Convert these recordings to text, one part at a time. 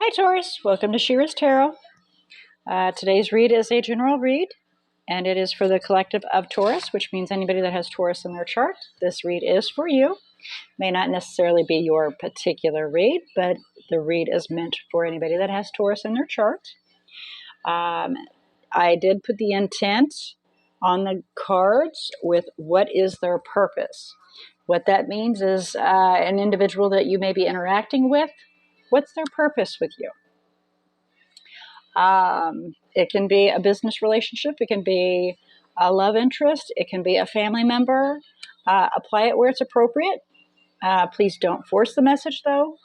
Hi Taurus, welcome to She-ruhz Tarot. Today's read is a general read, and it is for the collective of Taurus, which means anybody that has Taurus in their chart. This read is for you. May not necessarily be your particular read, but the read is meant for anybody that has Taurus in their chart. I did put the intent on the cards with what is their purpose. What that means is an individual that you may be interacting with, what's their purpose with you? It can be a business relationship. It can be a love interest. It can be a family member. Apply it where it's appropriate. Please don't force the message, though.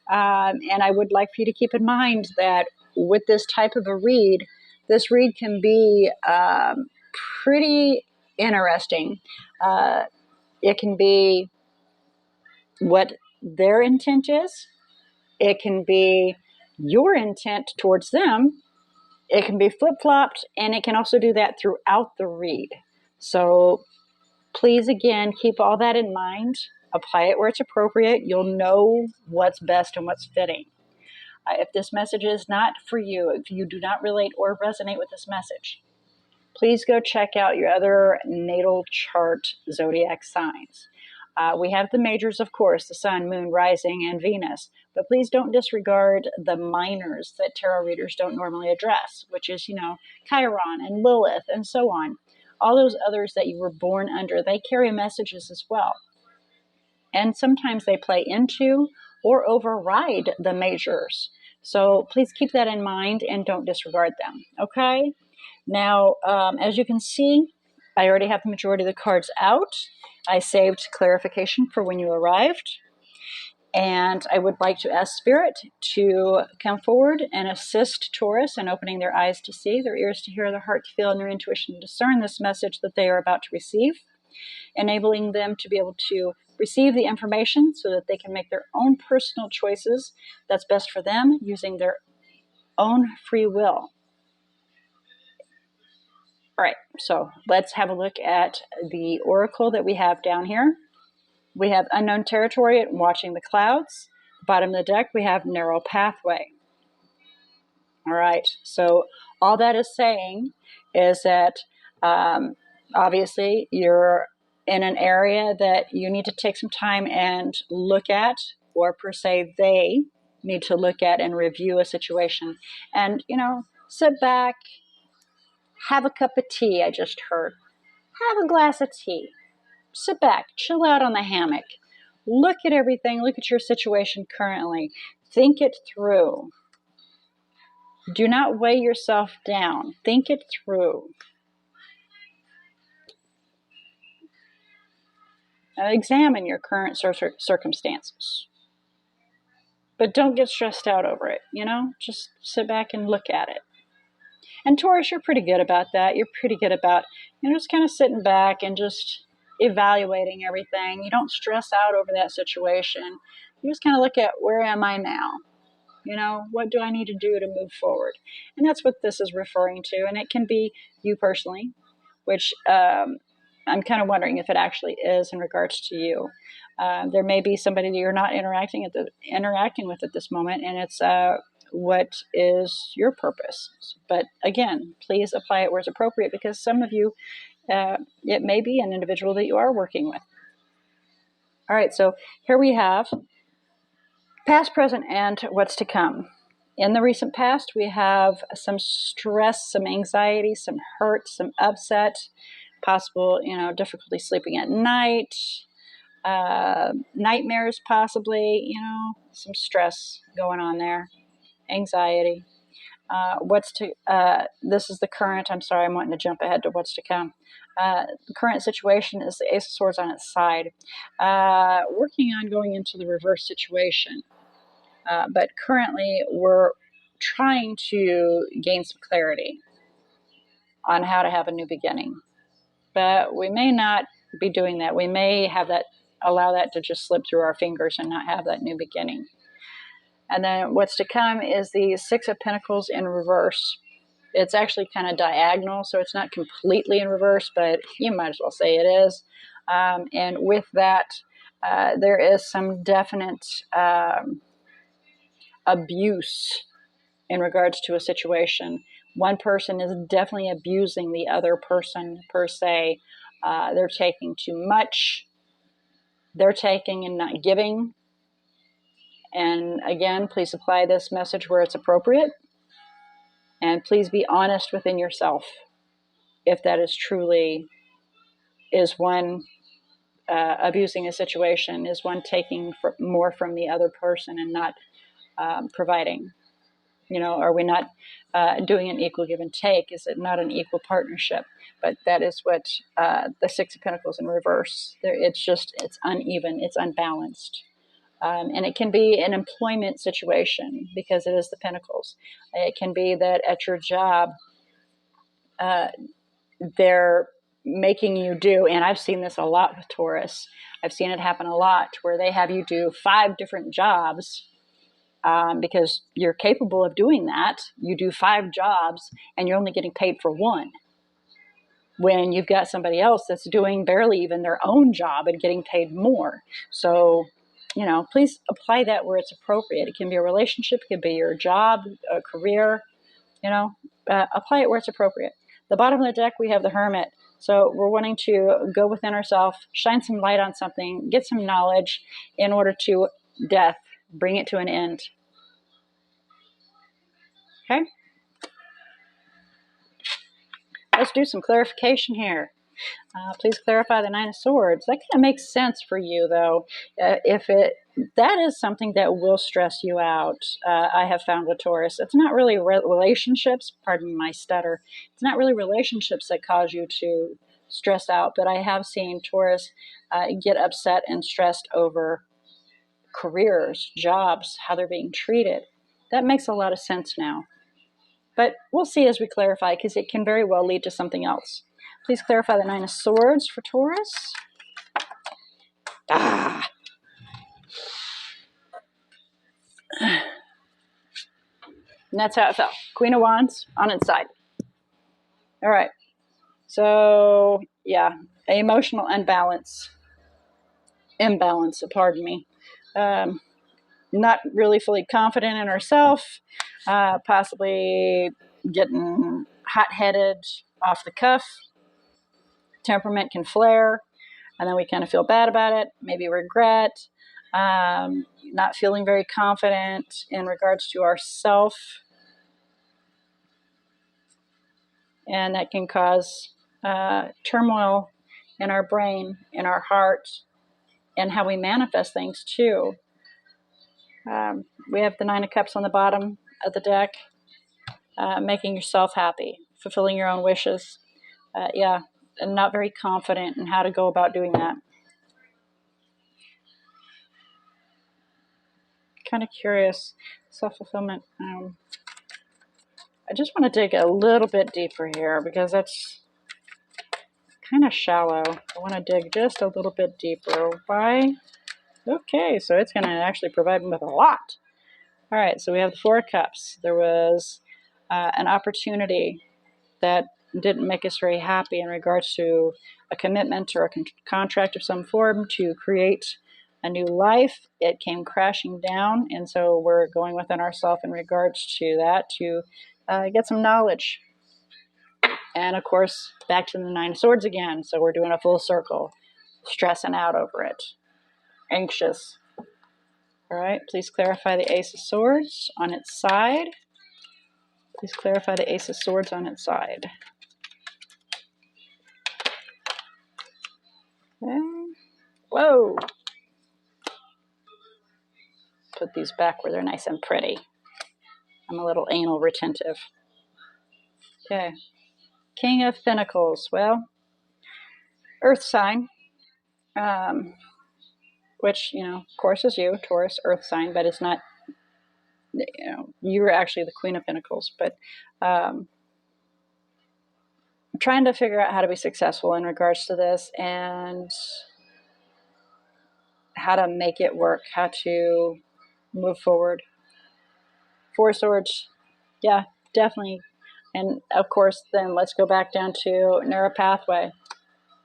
And I would like for you to keep in mind that with this type of a read, this read can be pretty interesting. It can be what their intent is. It can be your intent towards them. It can be flip-flopped, and it can also do that throughout the read. So please, again, keep all that in mind. Apply it where it's appropriate. You'll know what's best and what's fitting. If this message is not for you, if you do not relate or resonate with this message, please go check out your other natal chart zodiac signs. We have the majors, of course, the sun, moon, rising, and Venus. But please don't disregard the minors that tarot readers don't normally address, which is, Chiron and Lilith and so on. All those others that you were born under, they carry messages as well. And sometimes they play into or override the majors. So please keep that in mind and don't disregard them, okay? Now, as you can see, I already have the majority of the cards out. I saved clarification for when you arrived. And I would like to ask Spirit to come forward and assist Taurus in opening their eyes to see, their ears to hear, their heart to feel, and their intuition to discern this message that they are about to receive, enabling them to be able to receive the information so that they can make their own personal choices that's best for them using their own free will. All right, so let's have a look at the oracle that we have down here. We have unknown territory and watching the clouds. Bottom of the deck, we have narrow pathway. All right, so all that is saying is that obviously you're in an area that you need to take some time and look at, or per se they need to look at and review a situation. And, sit back, have a cup of tea, I just heard. Have a glass of tea. Sit back, chill out on the hammock. Look at everything, look at your situation currently. Think it through. Do not weigh yourself down. Think it through. Now examine your current circumstances. But don't get stressed out over it, Just sit back and look at it. And Taurus, you're pretty good about that. You're pretty good about, just kind of sitting back and just evaluating everything. You don't stress out over that situation. You just kind of look at, where am I now? What do I need to do to move forward? And that's what this is referring to. And it can be you personally, which I'm kind of wondering if it actually is in regards to you. There may be somebody that you're not interacting with at this moment, and it's what is your purpose. But again, please apply it where it's appropriate, because some of you, it may be an individual that you are working with. All right, so here we have past, present, and what's to come. In the recent past, we have some stress, some anxiety, some hurt, some upset, possible, difficulty sleeping at night, nightmares possibly, some stress going on there, anxiety. This is the current, I'm sorry, I'm wanting to jump ahead to what's to come. The current situation is the Ace of Swords on its side, working on going into the reverse situation. But currently we're trying to gain some clarity on how to have a new beginning. But we may not be doing that. We may allow that to just slip through our fingers and not have that new beginning. And then what's to come is the Six of Pentacles in reverse. It's actually kind of diagonal, so it's not completely in reverse, but you might as well say it is. And with that, there is some definite abuse in regards to a situation. One person is definitely abusing the other person per se. They're taking too much. They're taking and not giving. And again, please apply this message where it's appropriate. And please be honest within yourself if that is truly is one abusing a situation, is one taking more from the other person and not providing. Are we not doing an equal give and take? Is it not an equal partnership? But that is what the Six of Pentacles in reverse. It's uneven, it's unbalanced. And it can be an employment situation because it is the Pentacles. It can be that at your job, they're making you do, and I've seen this a lot with Taurus. I've seen it happen a lot where they have you do 5 different jobs because you're capable of doing that. You do 5 jobs and you're only getting paid for 1. When you've got somebody else that's doing barely even their own job and getting paid more. So, please apply that where it's appropriate. It can be a relationship, it can be your job, a career, apply it where it's appropriate. The bottom of the deck, we have the Hermit. So we're wanting to go within ourselves, shine some light on something, get some knowledge in order to bring it to an end. Okay? Let's do some clarification here. Please clarify the Nine of Swords. That kind of makes sense for you, though. That is something that will stress you out. I have found with Taurus, it's not really relationships. Pardon my stutter. It's not really relationships that cause you to stress out, but I have seen Taurus get upset and stressed over careers, jobs, how they're being treated. That makes a lot of sense now. But we'll see as we clarify, because it can very well lead to something else. Please clarify the Nine of Swords for Taurus. And that's how it fell. Queen of Wands on its side. All right. So, yeah, emotional imbalance, pardon me. Not really fully confident in herself, possibly getting hot-headed off the cuff. Temperament can flare, and then we kind of feel bad about it, maybe regret, not feeling very confident in regards to ourself. And that can cause turmoil in our brain, in our heart, and how we manifest things too. We have the Nine of Cups on the bottom of the deck, making yourself happy, fulfilling your own wishes. And not very confident in how to go about doing that. Kind of curious. Self-fulfillment. I just want to dig a little bit deeper here because that's kind of shallow. I want to dig just a little bit deeper. Why? Okay, so it's going to actually provide me with a lot. All right, so we have the Four of Cups. There was an opportunity that didn't make us very happy in regards to a commitment or a contract of some form to create a new life. It came crashing down, and so we're going within ourselves in regards to that to get some knowledge. And of course, back to the Nine of Swords again. So we're doing a full circle, stressing out over it, anxious. All right, please clarify the Ace of Swords on its side. Please clarify the Ace of Swords on its side. Okay. Whoa. Put these back where they're nice and pretty. I'm a little anal retentive. Okay. King of Pentacles. Well, Earth sign, which, of course is you, Taurus, Earth sign, but it's not, you're actually the Queen of Pentacles. But I'm trying to figure out how to be successful in regards to this and how to make it work, how to move forward. Four Swords, yeah, definitely. And of course, then let's go back down to narrow pathway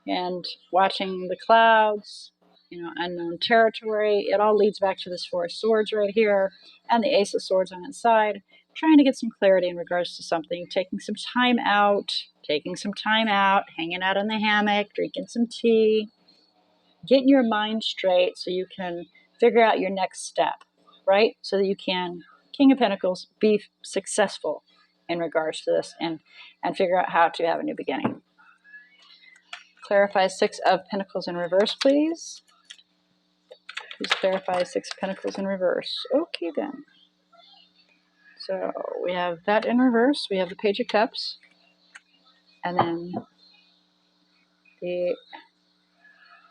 and watching the clouds, unknown territory. It all leads back to this Four of Swords right here and the Ace of Swords on its side. trying to get some clarity in regards to something, taking some time out, hanging out in the hammock, drinking some tea, getting your mind straight so you can figure out your next step, right? So that you can, King of Pentacles, be successful in regards to this and figure out how to have a new beginning. Clarify Six of Pentacles in reverse, please. Please clarify Six of Pentacles in reverse. Okay, then. So we have that in reverse. We have the Page of Cups. And then the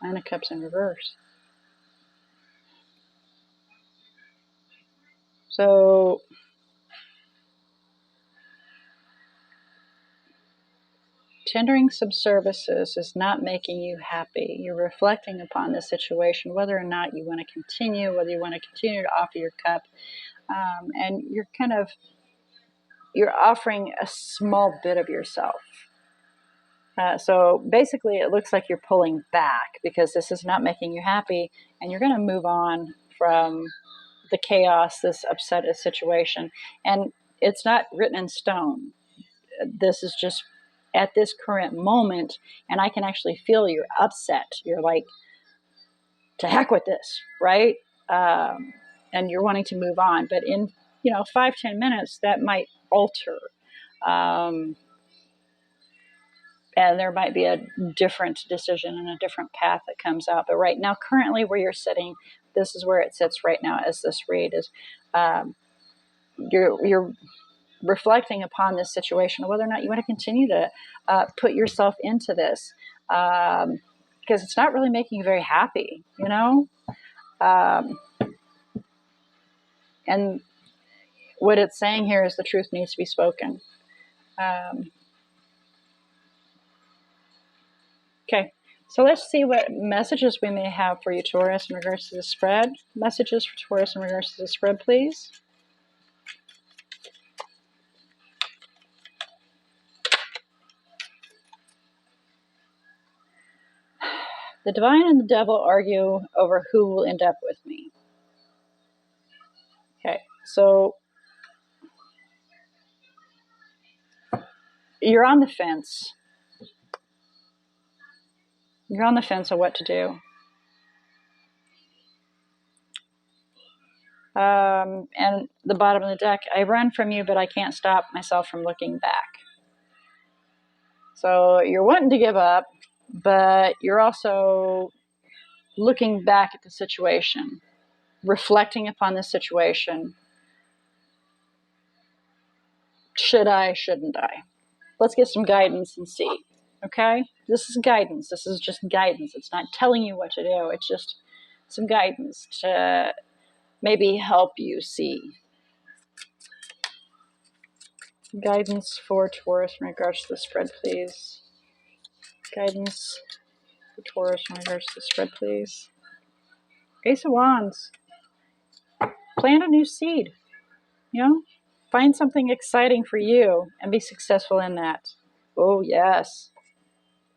Nine of Cups in reverse. So tendering some services is not making you happy. You're reflecting upon the situation, whether or not you want to continue, whether you want to continue to offer your cup. And you're offering a small bit of yourself. So basically it looks like you're pulling back because this is not making you happy, and you're going to move on from the chaos, this upset situation. And it's not written in stone. This is just at this current moment, and I can actually feel you're upset. You're like, to heck with this, right? And you're wanting to move on. But in 5-10 minutes, that might alter. And there might be a different decision and a different path that comes out. But right now, currently where you're sitting, this is where it sits right now as this read is you're reflecting upon this situation, whether or not you want to continue to put yourself into this, because it's not really making you very happy, and what it's saying here is the truth needs to be spoken. Okay, so let's see what messages we may have for you, Taurus, in regards to the spread. Messages for Taurus in regards to the spread, please. The divine and the devil argue over who will end up with me. Okay, so you're on the fence. You're on the fence of what to do. And the bottom of the deck, I run from you, but I can't stop myself from looking back. So you're wanting to give up, but you're also looking back at the situation, reflecting upon the situation. Should I, shouldn't I? Let's get some guidance and see. Okay? This is guidance. This is just guidance. It's not telling you what to do. It's just some guidance to maybe help you see. Guidance for Taurus in regards to the spread, please. Guidance for Taurus in regards to the spread, please. Ace of Wands. Plant a new seed. Find something exciting for you and be successful in that. Oh, yes.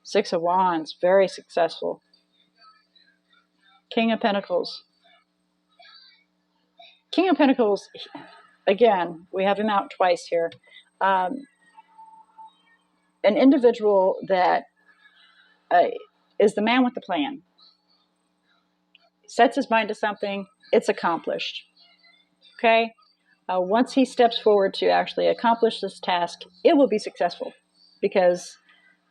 Six of Wands. Very successful. King of Pentacles. King of Pentacles, again, we have him out twice here. An individual that is the man with the plan. Sets his mind to something, it's accomplished. Okay? Once he steps forward to actually accomplish this task, it will be successful because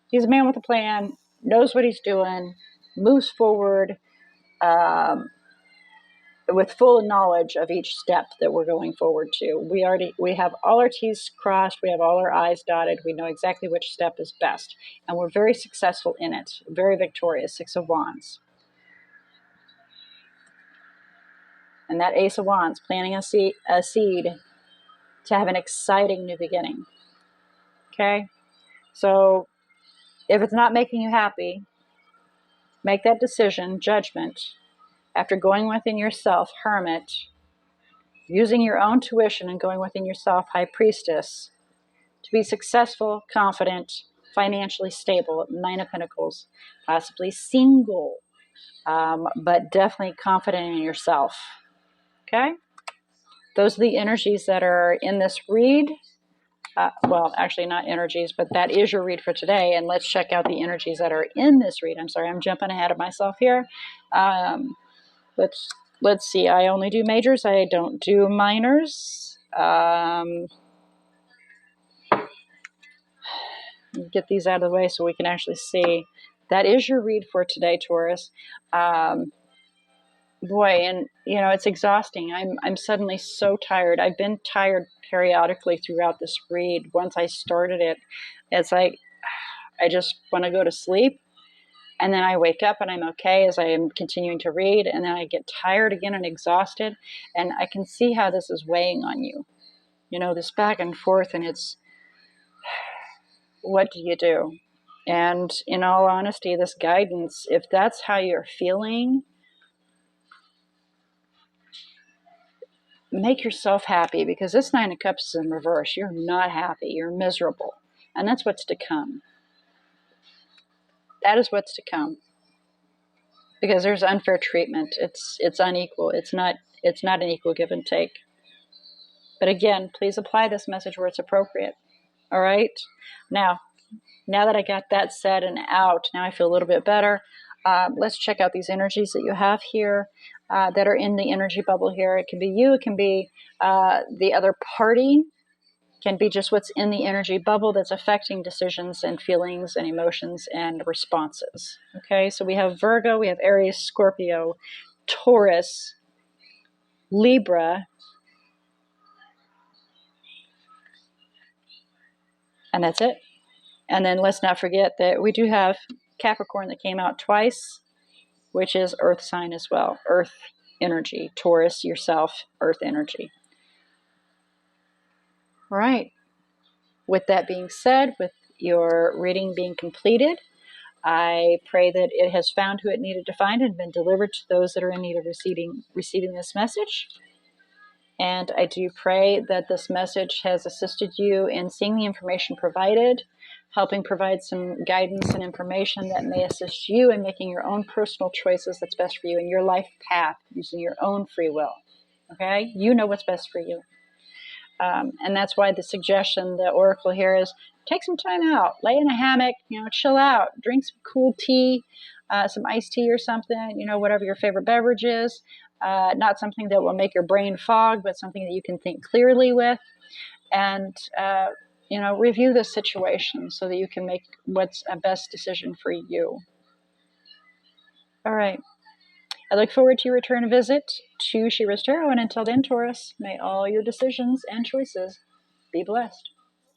he's a man with a plan, knows what he's doing, moves forward with full knowledge of each step that we're going forward to. We have all our T's crossed, we have all our I's dotted, we know exactly which step is best, and we're very successful in it, very victorious. Six of Wands. And that Ace of Wands, planting a seed to have an exciting new beginning. Okay? So if it's not making you happy, make that decision, judgment, after going within yourself, Hermit, using your own tuition and going within yourself, High Priestess, to be successful, confident, financially stable, Nine of Pentacles, possibly single, but definitely confident in yourself. Okay? those are the energies that are in this read. Well, actually not energies, but that is your read for today. And let's check out the energies that are in this read. I'm sorry, I'm jumping ahead of myself here. Let's see. I only do majors. I don't do minors. Get these out of the way so we can actually see. That is your read for today, Taurus. Boy, and you know, it's exhausting. I'm suddenly so tired. I've been tired periodically throughout this read. Once I started it, it's like I just want to go to sleep, and then I wake up and I'm okay as I am continuing to read, and then I get tired again and exhausted, and I can see how this is weighing on you. You know, this back and forth, and it's, what do you do? And in all honesty, this guidance, if that's how you're feeling, make yourself happy, because this Nine of Cups is in reverse. You're not happy. You're miserable. And that's what's to come. That is what's to come. Because there's unfair treatment. It's unequal. It's not an equal give and take. But again, please apply this message where it's appropriate. All right? Now that I got that said and out, now I feel a little bit better. Let's check out these energies that you have here that are in the energy bubble here. It can be you. It can be the other party. It can be just what's in the energy bubble that's affecting decisions and feelings and emotions and responses. Okay, so we have Virgo, we have Aries, Scorpio, Taurus, Libra, and that's it. And then let's not forget that we do have Capricorn that came out twice, which is earth sign as well. Earth energy. Taurus, yourself, earth energy. All right. With that being said, with your reading being completed, I pray that it has found who it needed to find and been delivered to those that are in need of receiving this message. And I do pray that this message has assisted you in seeing the information provided, helping provide some guidance and information that may assist you in making your own personal choices that's best for you in your life path using your own free will. Okay? You know what's best for you. And that's why the suggestion, the oracle here is take some time out, lay in a hammock, chill out, drink some cool tea, some iced tea or something, whatever your favorite beverage is. Not something that will make your brain fog, but something that you can think clearly with. And, review the situation so that you can make what's a best decision for you. All right. I look forward to your return visit to She-ruhz Tarot. And until then, Taurus, may all your decisions and choices be blessed.